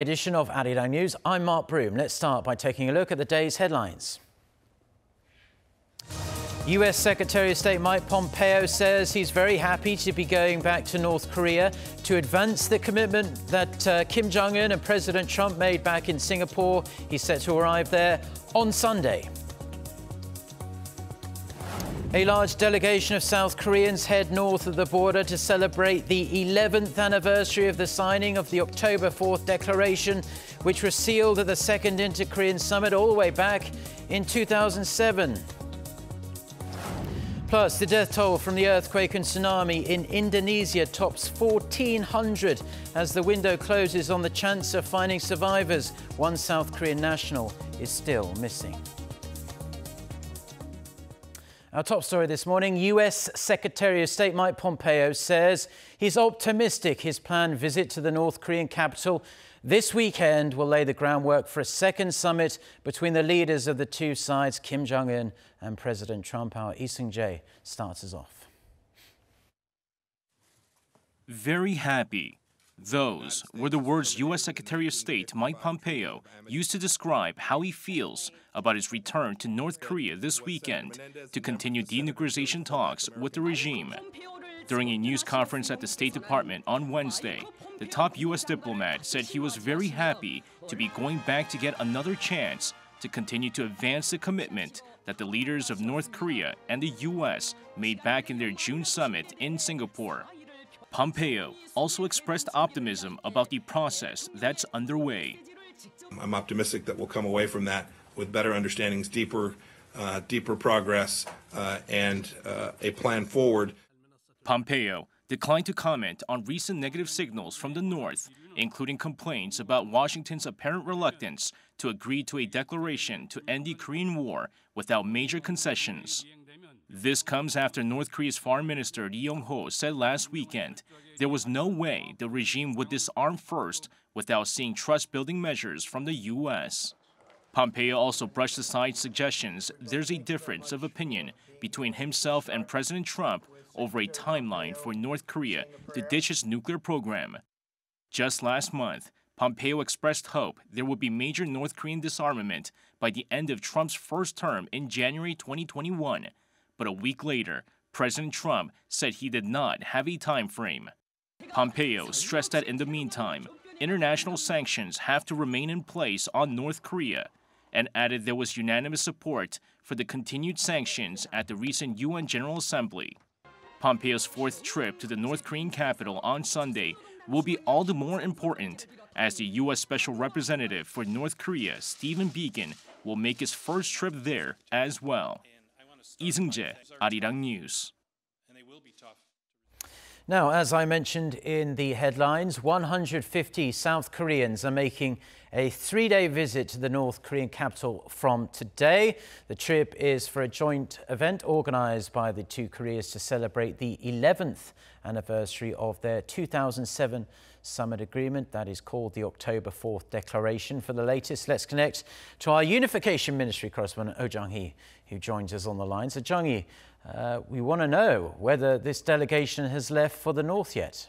Edition of Arirang News. I'm Mark Broom. Let's start by taking a look at the day's headlines. US Secretary of State Mike Pompeo says he's very happy to be going back to North Korea to advance the commitment that Kim Jong-un and President Trump made back in Singapore. He's set to arrive there on Sunday. A large delegation of South Koreans head north of the border to celebrate the 11th anniversary of the signing of the October 4th Declaration, which was sealed at the Second Inter-Korean Summit all the way back in 2007. Plus, the death toll from the earthquake and tsunami in Indonesia tops 1,400 as the window closes on the chance of finding survivors. One South Korean national is still missing. Our top story this morning, US Secretary of State Mike Pompeo says he's optimistic his planned visit to the North Korean capital this weekend will lay the groundwork for a second summit between the leaders of the two sides, Kim Jong-un and President Trump. Our Lee Seung-jae starts us off. Very happy. Those were the words U.S. Secretary of State Mike Pompeo used to describe how he feels about his return to North Korea this weekend to continue denuclearization talks with the regime. During a news conference at the State Department on Wednesday, the top U.S. diplomat said he was very happy to be going back to get another chance to continue to advance the commitment that the leaders of North Korea and the U.S. made back in their June summit in Singapore. Pompeo also expressed optimism about the process that's underway. I'm optimistic that we'll come away from that with better understandings, deeper progress, and a plan forward. Pompeo declined to comment on recent negative signals from the North, including complaints about Washington's apparent reluctance to agree to a declaration to end the Korean War without major concessions. This comes after North Korea's Foreign Minister Lee Yong-ho said last weekend there was no way the regime would disarm first without seeing trust-building measures from the U.S. Pompeo also brushed aside suggestions there's a difference of opinion between himself and President Trump over a timeline for North Korea to ditch its nuclear program. Just last month, Pompeo expressed hope there would be major North Korean disarmament by the end of Trump's first term in January 2021. But a week later, President Trump said he did not have a time frame. Pompeo stressed that in the meantime, international sanctions have to remain in place on North Korea, and added there was unanimous support for the continued sanctions at the recent UN General Assembly. Pompeo's fourth trip to the North Korean capital on Sunday will be all the more important as the U.S. Special Representative for North Korea, Stephen Biegun, will make his first trip there as well. Lee Seung-jae, Arirang News. Now, as I mentioned in the headlines, 150 South Koreans are making a three-day visit to the North Korean capital from today. The trip is for a joint event organized by the two Koreas to celebrate the 11th anniversary of their 2007 summit agreement. That is called the October 4th Declaration. For the latest, let's connect to our Unification Ministry correspondent, Oh Jung-hee, who joins us on the line. So, Jung-hee, we want to know whether this delegation has left for the north yet.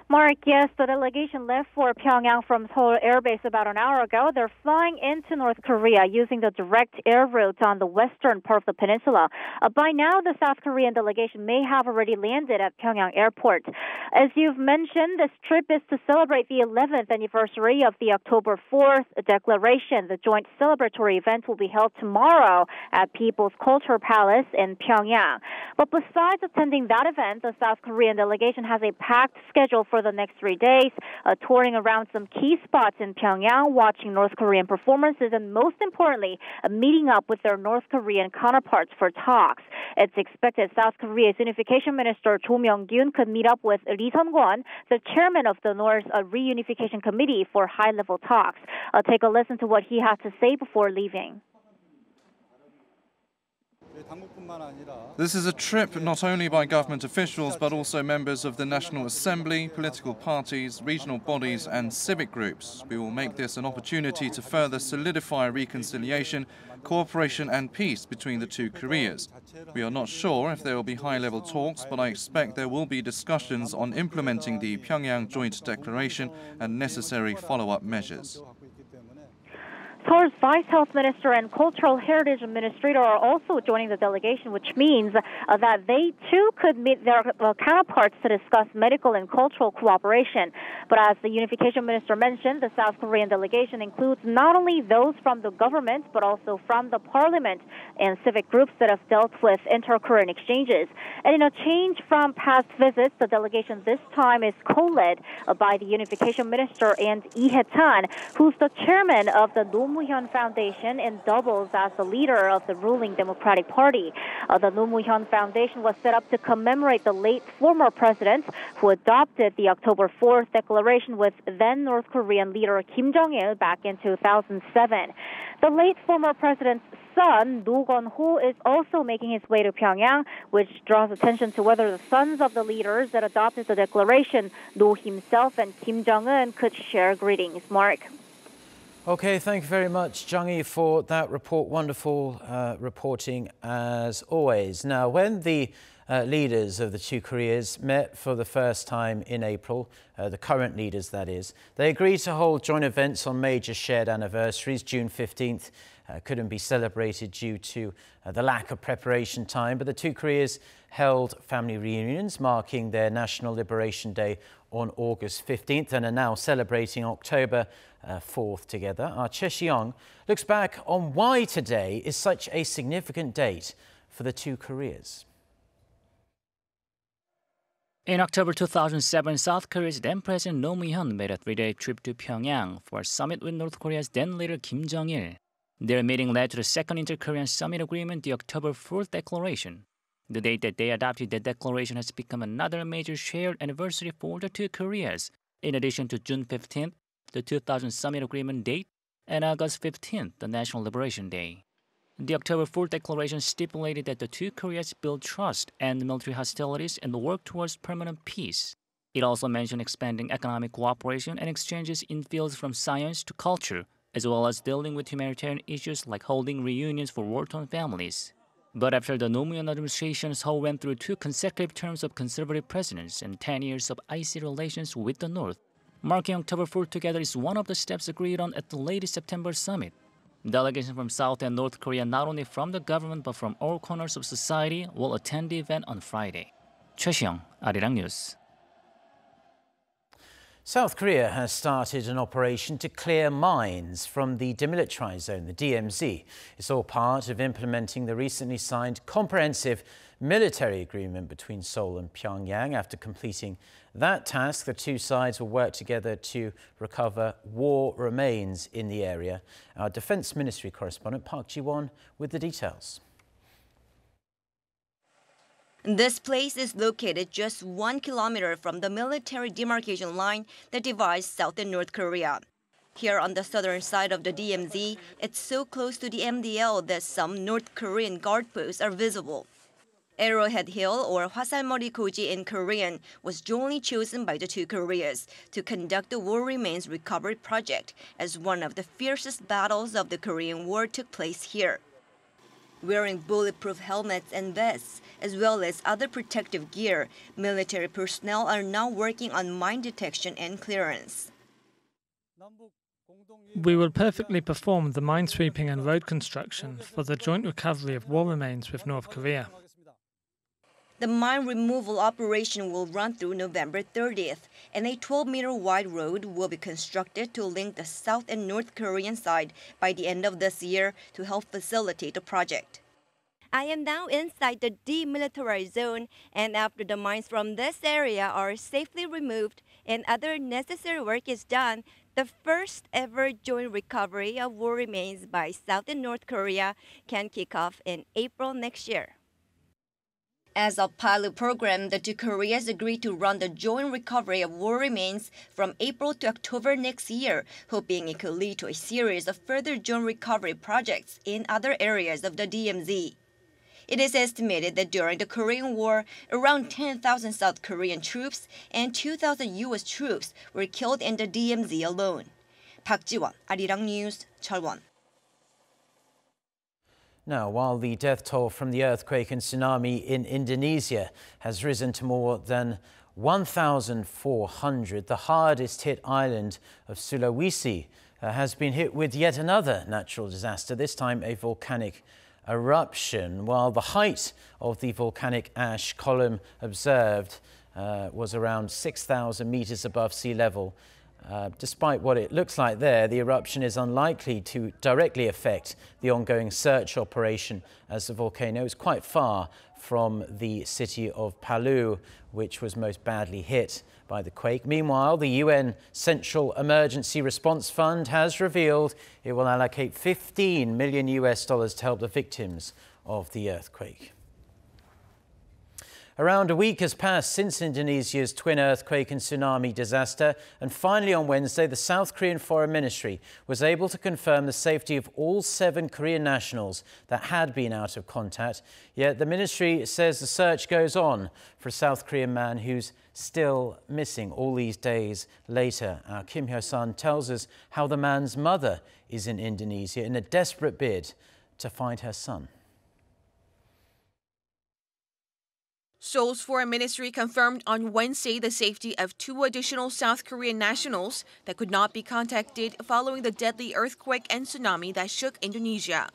Mark, yes, the delegation left for Pyeongyang from Seoul Air Base about an hour ago. They're flying into North Korea using the direct air route on the western part of the peninsula. By now, the South Korean delegation may have already landed at Pyeongyang Airport. As you've mentioned, this trip is to celebrate the 11th anniversary of the October 4th Declaration. The joint celebratory event will be held tomorrow at People's Culture Palace in Pyeongyang. But besides attending that event, the South Korean delegation has a packed schedule for the next 3 days, touring around some key spots in Pyeongyang, watching North Korean performances, and most importantly, meeting up with their North Korean counterparts for talks. It's expected South Korea's Unification Minister Cho Myung-gyun could meet up with Lee Sun-kwon, the chairman of the North Reunification Committee, for high-level talks. Take a listen to what he had to say before leaving. This is a trip not only by government officials but also members of the National Assembly, political parties, regional bodies and civic groups. We will make this an opportunity to further solidify reconciliation, cooperation and peace between the two Koreas. We are not sure if there will be high-level talks, but I expect there will be discussions on implementing the Pyeongyang Joint Declaration and necessary follow-up measures. Seoul's Vice Health Minister and Cultural Heritage Administrator are also joining the delegation, which means that they too could meet their counterparts to discuss medical and cultural cooperation. But as the Unification Minister mentioned, the South Korean delegation includes not only those from the government, but also from the parliament and civic groups that have dealt with inter-Korean exchanges. And in a change from past visits, the delegation this time is co-led by the Unification Minister and Lee Hae-chan, who's the chairman of the Nobel Hyun Foundation and doubles as the leader of the ruling Democratic Party. The Nobel Hyun Foundation was set up to commemorate the late former president who adopted the October 4th declaration with then North Korean leader Kim Jong-il back in 2007. The late former president's son, Do Gun-ho, is also making his way to Pyongyang, which draws attention to whether the sons of the leaders that adopted the declaration, Do himself and Kim Jong-un, could share greetings. Mark. Okay, thank you very much, Jung-hee, for that report. Wonderful reporting as always. Now, when the leaders of the two Koreas met for the first time in April, the current leaders that is, they agreed to hold joint events on major shared anniversaries. June 15th couldn't be celebrated due to the lack of preparation time, but the two Koreas held family reunions marking their National Liberation Day on August 15th and are now celebrating October 4th together. Our Choi Si-young looks back on why today is such a significant date for the two Koreas. In October 2007, South Korea's then President Roh Moo-hyun made a three-day trip to Pyongyang for a summit with North Korea's then leader Kim Jong-il. Their meeting led to the second inter-Korean summit agreement, the October 4th Declaration. The date that they adopted the declaration has become another major shared anniversary for the two Koreas, in addition to June 15th, the 2000 summit agreement date, and August 15th, the National Liberation Day. The October 4th Declaration stipulated that the two Koreas build trust, end military hostilities, and work towards permanent peace. It also mentioned expanding economic cooperation and exchanges in fields from science to culture, as well as dealing with humanitarian issues like holding reunions for war-torn families. But after the Roh Moo-hyun administration, Seoul went through 2 consecutive terms of conservative presidents and 10 years of icy relations with the North. Marking October 4th together is one of the steps agreed on at the latest September summit. Delegations from South and North Korea, not only from the government but from all corners of society, will attend the event on Friday. Choi Si-young, Arirang News. South Korea has started an operation to clear mines from the demilitarized zone, the DMZ. It's all part of implementing the recently signed comprehensive military agreement between Seoul and Pyongyang. After completing that task, the two sides will work together to recover war remains in the area. Our Defense Ministry correspondent Park Ji-won with the details. This place is located just 1 kilometer from the military demarcation line that divides South and North Korea. Here on the southern side of the DMZ, it's so close to the MDL that some North Korean guard posts are visible. Arrowhead Hill, or Hwasalmori Koji in Korean, was jointly chosen by the two Koreas to conduct the War Remains Recovery Project, as one of the fiercest battles of the Korean War took place here. Wearing bulletproof helmets and vests, as well as other protective gear, military personnel are now working on mine detection and clearance. We will perfectly perform the mine sweeping and road construction for the joint recovery of war remains with North Korea. The mine removal operation will run through November 30th, and a 12-meter wide road will be constructed to link the South and North Korean side by the end of this year to help facilitate the project. I am now inside the demilitarized zone, and after the mines from this area are safely removed and other necessary work is done, the first ever joint recovery of war remains by South and North Korea can kick off in April next year. As a pilot program, the two Koreas agreed to run the joint recovery of war remains from April to October next year, hoping it could lead to a series of further joint recovery projects in other areas of the DMZ. It is estimated that during the Korean War, around 10,000 South Korean troops and 2,000 U.S. troops were killed in the DMZ alone. Park Ji-won, Arirang News, Cheolwon. Now, while the death toll from the earthquake and tsunami in Indonesia has risen to more than 1,400, the hardest hit island of Sulawesi has been hit with yet another natural disaster, this time a volcanic eruption. While the height of the volcanic ash column observed was around 6,000 meters above sea level, despite what it looks like there, the eruption is unlikely to directly affect the ongoing search operation, as the volcano is quite far from the city of Palu, which was most badly hit by the quake. Meanwhile, the UN Central Emergency Response Fund has revealed it will allocate $15 million to help the victims of the earthquake. Around a week has passed since Indonesia's twin earthquake and tsunami disaster, and finally on Wednesday, the South Korean Foreign Ministry was able to confirm the safety of all 7 Korean nationals that had been out of contact. Yet the ministry says the search goes on for a South Korean man who's still missing all these days later. Our Kim Hyo-sun tells us how the man's mother is in Indonesia in a desperate bid to find her son. Seoul's foreign ministry confirmed on Wednesday the safety of 2 additional South Korean nationals that could not be contacted following the deadly earthquake and tsunami that shook Indonesia.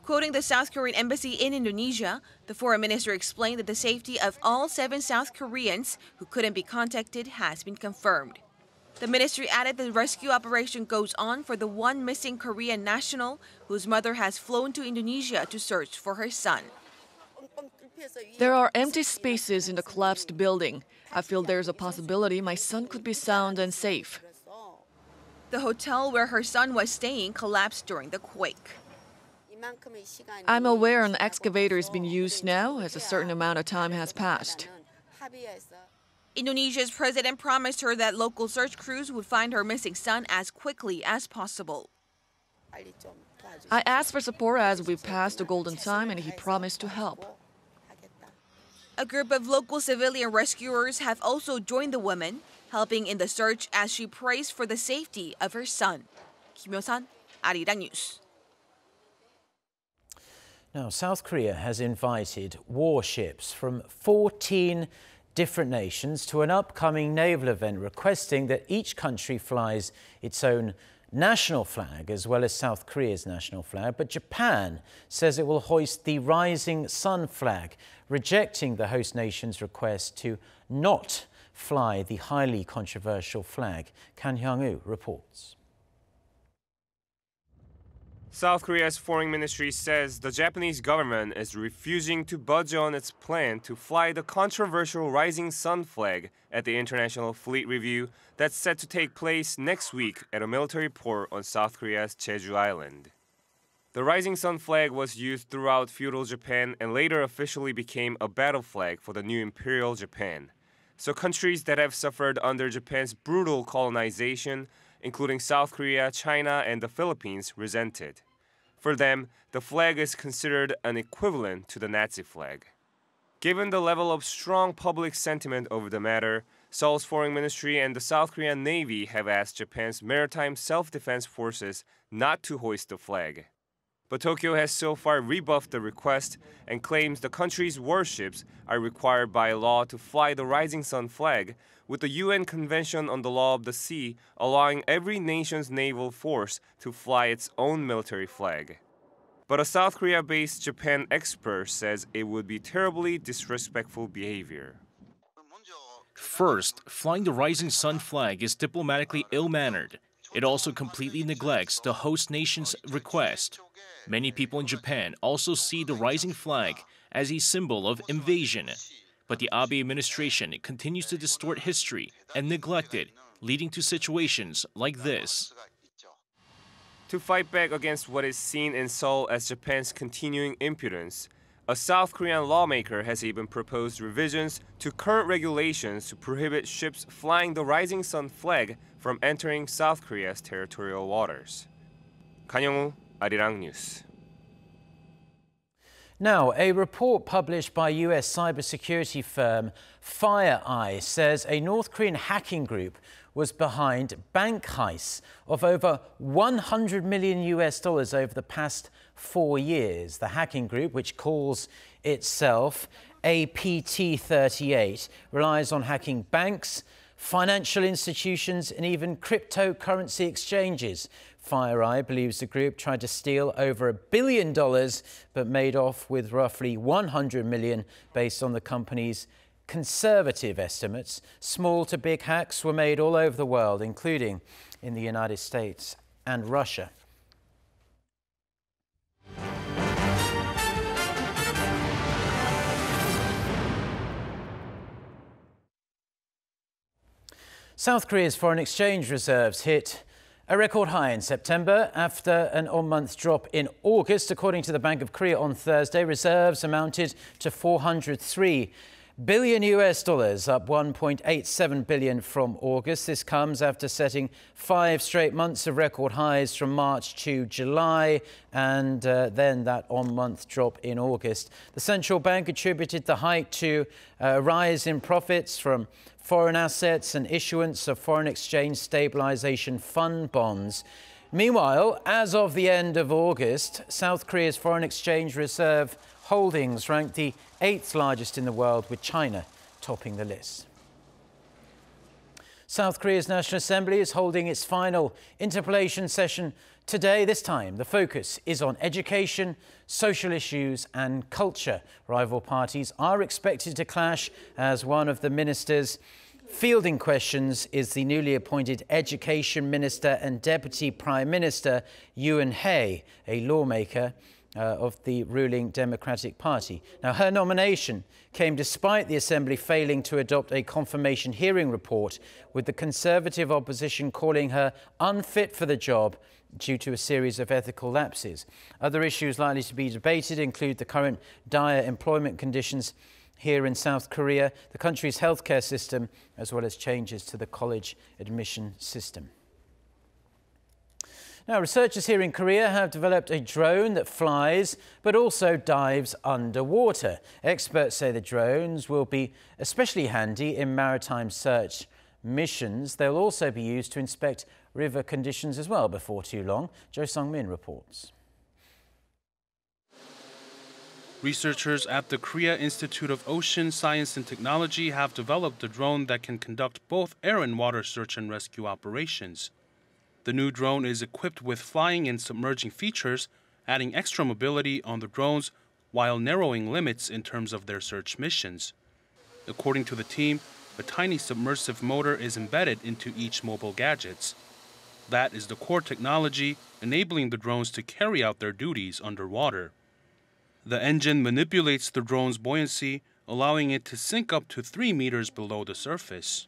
Quoting the South Korean embassy in Indonesia, the foreign minister explained that the safety of all 7 South Koreans who couldn't be contacted has been confirmed. The ministry added the rescue operation goes on for the 1 missing Korean national whose mother has flown to Indonesia to search for her son. There are empty spaces in the collapsed building. I feel there's a possibility my son could be sound and safe. The hotel where her son was staying collapsed during the quake. I'm aware an excavator is being used now, as a certain amount of time has passed. Indonesia's president promised her that local search crews would find her missing son as quickly as possible. I asked for support as we passed the golden time, and he promised to help. A group of local civilian rescuers have also joined the woman, helping in the search as she prays for the safety of her son. Kim Hyo-sun, Arirang News. Now, South Korea has invited warships from 14 different nations to an upcoming naval event, requesting that each country flies its own national flag as well as South Korea's national flag. But Japan says it will hoist the Rising Sun flag, rejecting the host nation's request to not fly the highly controversial flag. Kan Hyung-woo reports. South Korea's foreign ministry says the Japanese government is refusing to budge on its plan to fly the controversial Rising Sun flag at the International Fleet Review that's set to take place next week at a military port on South Korea's Jeju Island. The Rising Sun flag was used throughout feudal Japan and later officially became a battle flag for the new Imperial Japan. So countries that have suffered under Japan's brutal colonization, including South Korea, China, and the Philippines, resent it. For them, the flag is considered an equivalent to the Nazi flag. Given the level of strong public sentiment over the matter, Seoul's foreign ministry and the South Korean Navy have asked Japan's maritime self-defense forces not to hoist the flag. But Tokyo has so far rebuffed the request and claims the country's warships are required by law to fly the Rising Sun flag, with the UN Convention on the Law of the Sea allowing every nation's naval force to fly its own military flag. But a South Korea-based Japan expert says it would be terribly disrespectful behavior. First, flying the Rising Sun flag is diplomatically ill-mannered. It also completely neglects the host nation's request. Many people in Japan also see the rising flag as a symbol of invasion. But the Abe administration continues to distort history and neglect it, leading to situations like this. To fight back against what is seen in Seoul as Japan's continuing impudence, a South Korean lawmaker has even proposed revisions to current regulations to prohibit ships flying the Rising Sun flag from entering South Korea's territorial waters. Kan Hyung-woo, Arirang News. Now, a report published by US cybersecurity firm FireEye says a North Korean hacking group was behind bank heists of over $100 million over the past 4 years. The hacking group, which calls itself APT38, relies on hacking banks, financial institutions and even cryptocurrency exchanges. FireEye believes the group tried to steal over $1 billion but made off with roughly $100 million based on the company's conservative estimates. Small to big hacks were made all over the world, including in the United States and Russia. South Korea's foreign exchange reserves hit a record high in September after an on-month drop in August. According to the Bank of Korea on Thursday, reserves amounted to $403 billion, up $1.87 billion from August. This comes after setting 5 straight months of record highs from March to July and then that on-month drop in August. The central bank attributed the hike to a rise in profits from foreign assets and issuance of foreign exchange stabilization fund bonds. Meanwhile, as of the end of August, South Korea's foreign exchange reserve holdings ranked the 8th largest in the world, with China topping the list. South Korea's National Assembly is holding its final interpellation session today. This time, the focus is on education, social issues and culture. Rival parties are expected to clash as one of the ministers fielding questions is the newly appointed Education Minister and Deputy Prime Minister Yoon Hae, a lawmaker of the ruling Democratic Party. Now, her nomination came despite the Assembly failing to adopt a confirmation hearing report, with the Conservative opposition calling her unfit for the job due to a series of ethical lapses. Other issues likely to be debated include the current dire employment conditions here in South Korea, the country's healthcare system, as well as changes to the college admission system. Now, researchers here in Korea have developed a drone that flies but also dives underwater. Experts say the drones will be especially handy in maritime search missions. They'll also be used to inspect river conditions as well before too long. Jo Sung-min reports. Researchers at the Korea Institute of Ocean Science and Technology have developed a drone that can conduct both air and water search and rescue operations. The new drone is equipped with flying and submerging features, adding extra mobility on the drones while narrowing limits in terms of their search missions. According to the team, a tiny submersive motor is embedded into each mobile gadget. That is the core technology enabling the drones to carry out their duties underwater. The engine manipulates the drone's buoyancy, allowing it to sink up to 3 meters below the surface.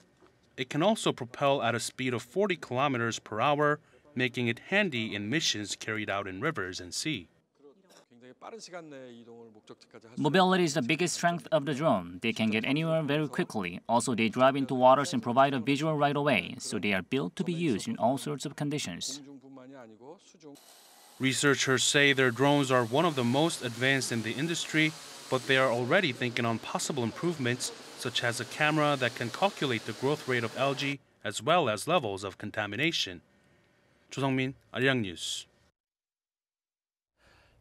It can also propel at a speed of 40 kilometers per hour, making it handy in missions carried out in rivers and sea. Mobility is the biggest strength of the drone. They can get anywhere very quickly. Also, they drive into waters and provide a visual right away, so they are built to be used in all sorts of conditions. Researchers say their drones are one of the most advanced in the industry, but they are already thinking on possible improvements, such as a camera that can calculate the growth rate of algae as well as levels of contamination. Jo Sung-min, Arirang News.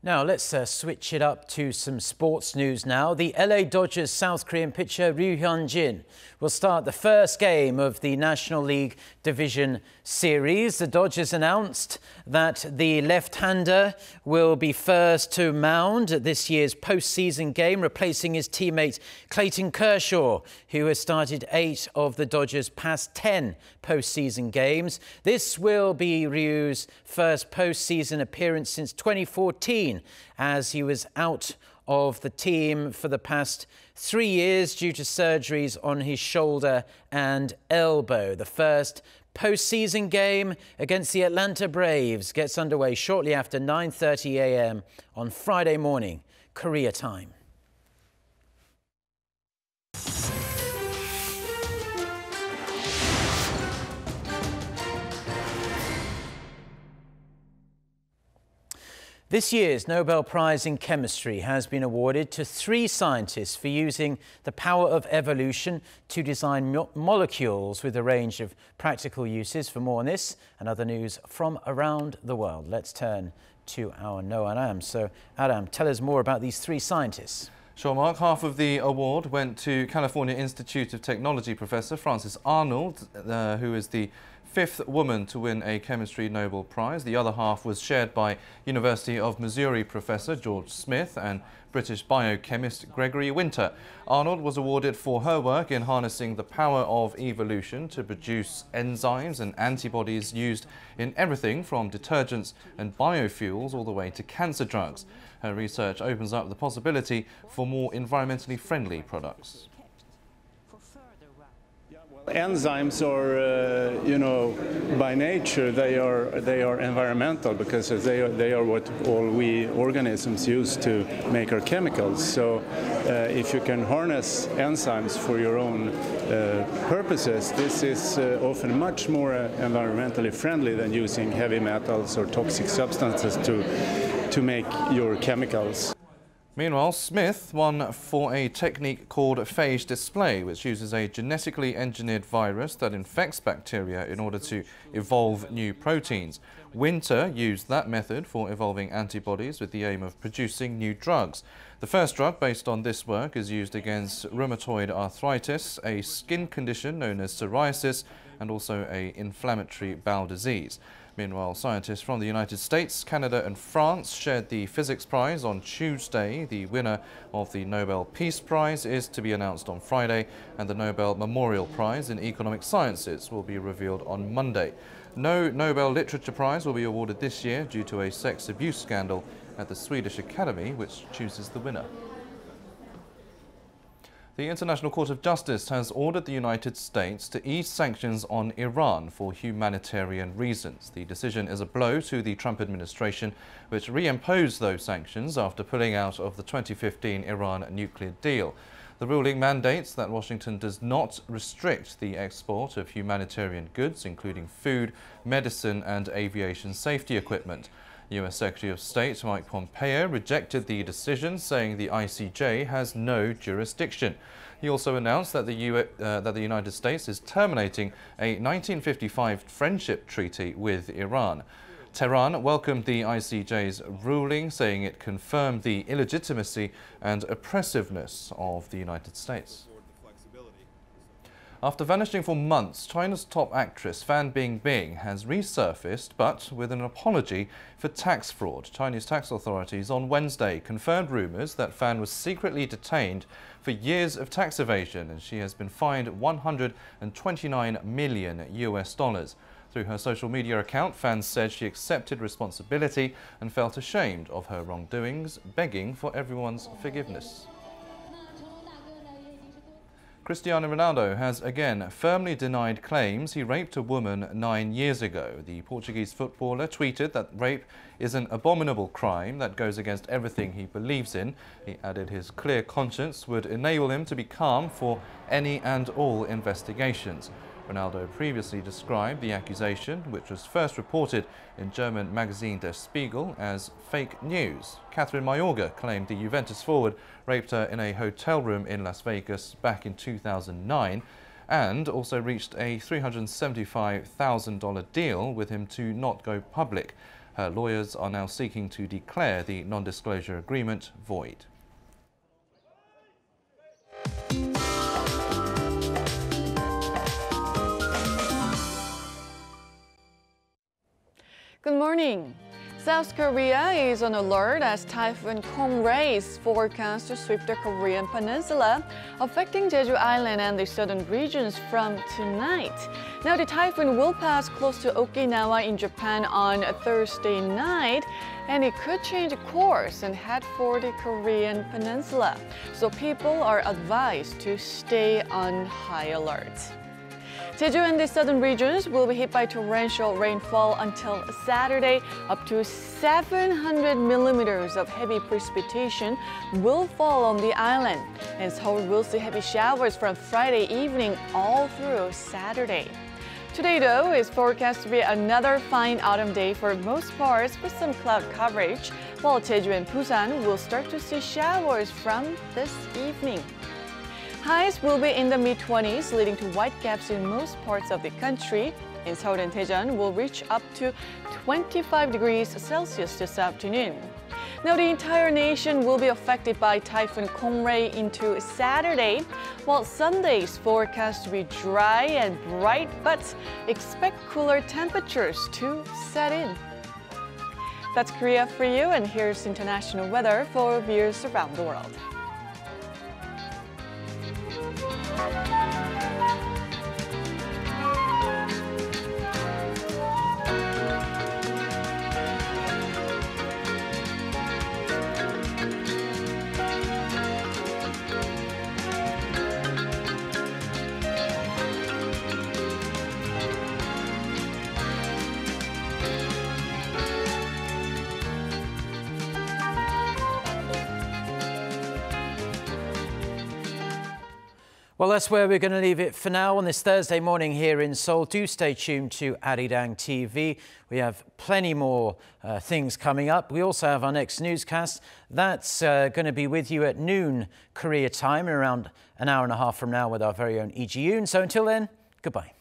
Now, let's switch it up to some sports news now. The LA Dodgers South Korean pitcher Ryu Hyun-jin will start the first game of the National League Division Series. The Dodgers announced that the left-hander will be first to mound at this year's postseason game, replacing his teammate Clayton Kershaw, who has started 8 of the Dodgers' past 10 postseason games. This will be Ryu's first postseason appearance since 2014, as he was out of the team for the past 3 years due to surgeries on his shoulder and elbow. The first postseason game against the Atlanta Braves gets underway shortly after 9:30 a.m. on Friday morning, Korea time. This year's Nobel Prize in Chemistry has been awarded to 3 scientists for using the power of evolution to design molecules with a range of practical uses. For more on this and other news from around the world, let's turn to our Noah Aram. So, Aram, tell us more about these 3 scientists. Sure, Mark. Half of the award went to California Institute of Technology professor Frances Arnold, who is the 5th woman to win a chemistry Nobel Prize. The other half was shared by University of Missouri professor George Smith and British biochemist Gregory Winter. Arnold was awarded for her work in harnessing the power of evolution to produce enzymes and antibodies used in everything from detergents and biofuels all the way to cancer drugs. Her research opens up the possibility for more environmentally friendly products. Enzymes are, by nature they are environmental because they are what all we organisms use to make our chemicals. So if you can harness enzymes for your own purposes, this is often much more environmentally friendly than using heavy metals or toxic substances to make your chemicals. Meanwhile, Smith won for a technique called phage display, which uses a genetically engineered virus that infects bacteria in order to evolve new proteins. Winter used that method for evolving antibodies with the aim of producing new drugs. The first drug based on this work is used against rheumatoid arthritis, a skin condition known as psoriasis, and also an inflammatory bowel disease. Meanwhile, scientists from the United States, Canada and France shared the Physics Prize on Tuesday. The winner of the Nobel Peace Prize is to be announced on Friday, and the Nobel Memorial Prize in Economic Sciences will be revealed on Monday. No Nobel Literature Prize will be awarded this year due to a sex abuse scandal at the Swedish Academy, which chooses the winner. The International Court of Justice has ordered the United States to ease sanctions on Iran for humanitarian reasons. The decision is a blow to the Trump administration, which reimposed those sanctions after pulling out of the 2015 Iran nuclear deal. The ruling mandates that Washington does not restrict the export of humanitarian goods, including food, medicine and aviation safety equipment. U.S. Secretary of State Mike Pompeo rejected the decision, saying the ICJ has no jurisdiction. He also announced that the United States is terminating a 1955 friendship treaty with Iran. Tehran welcomed the ICJ's ruling, saying it confirmed the illegitimacy and oppressiveness of the United States. After vanishing for months, China's top actress Fan Bingbing has resurfaced, but with an apology for tax fraud. Chinese tax authorities on Wednesday confirmed rumours that Fan was secretly detained for years of tax evasion, and she has been fined $129 million US. Through her social media account, Fan said she accepted responsibility and felt ashamed of her wrongdoings, begging for everyone's forgiveness. Cristiano Ronaldo has again firmly denied claims he raped a woman 9 years ago. The Portuguese footballer tweeted that rape is an abominable crime that goes against everything he believes in. He added his clear conscience would enable him to be calm for any and all investigations. Ronaldo previously described the accusation, which was first reported in German magazine Der Spiegel, as fake news. Catherine Mayorga claimed the Juventus forward raped her in a hotel room in Las Vegas back in 2009 and also reached a $375,000 deal with him to not go public. Her lawyers are now seeking to declare the non-disclosure agreement void. Good morning. South Korea is on alert as Typhoon Komrae is forecast to sweep the Korean peninsula, affecting Jeju Island and the southern regions from tonight. Now, the typhoon will pass close to Okinawa in Japan on Thursday night, and it could change course and head for the Korean peninsula. So people are advised to stay on high alert. Jeju and the southern regions will be hit by torrential rainfall until Saturday. Up to 700 millimeters of heavy precipitation will fall on the island, and Seoul will see heavy showers from Friday evening all through Saturday. Today, though, is forecast to be another fine autumn day for most parts with some cloud coverage, while Jeju and Busan will start to see showers from this evening. Highs will be in the mid-20s, leading to white gaps in most parts of the country. In Seoul and Daejeon will reach up to 25 degrees Celsius this afternoon. Now, the entire nation will be affected by Typhoon Kongray into Saturday, while Sunday is forecast to be dry and bright, but expect cooler temperatures to set in. That's Korea for you, and here's international weather for viewers around the world. Well, that's where we're going to leave it for now on this Thursday morning here in Seoul. Do stay tuned to Arirang TV. We have plenty more things coming up. We also have our next newscast. That's going to be with you at noon Korea time, around an hour and a half from now, with our very own Lee Ji-yoon. So until then, goodbye.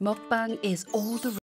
Mukbang is all the